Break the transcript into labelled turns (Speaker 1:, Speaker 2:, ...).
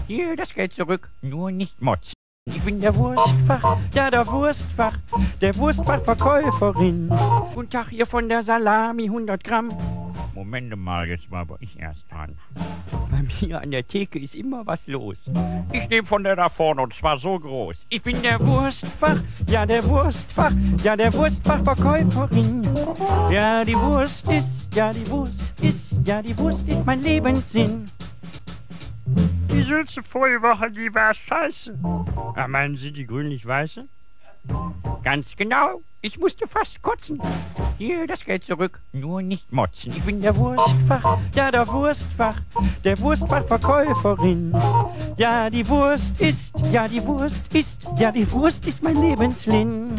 Speaker 1: Hier, das Geld zurück. Nur nicht motzen. Ich bin der Wurstfach, ja der Wurstfach, der Wurstfachverkäuferin. Guten Tag, ihr von der Salami, 100 Gramm. Moment mal, jetzt war aber ich erst dran. Bei mir an der Theke ist immer was los. Ich nehme von der da vorne und zwar so groß. Ich bin der Wurstfach, ja der Wurstfach, ja der Wurstfachverkäuferin. Ja die Wurst ist, ja die Wurst ist, ja die Wurst ist mein Lebenssinn. Die Sülze vorige Woche, die war scheiße. Ach, meinen Sie die grünlich-weiße? Ganz genau. Ich musste fast kotzen. Hier, das Geld zurück. Nur nicht motzen. Ich bin der Wurstfach, ja der Wurstfach, der Wurstfachverkäuferin. Ja, die Wurst ist, ja die Wurst ist, ja die Wurst ist mein Lebenslin.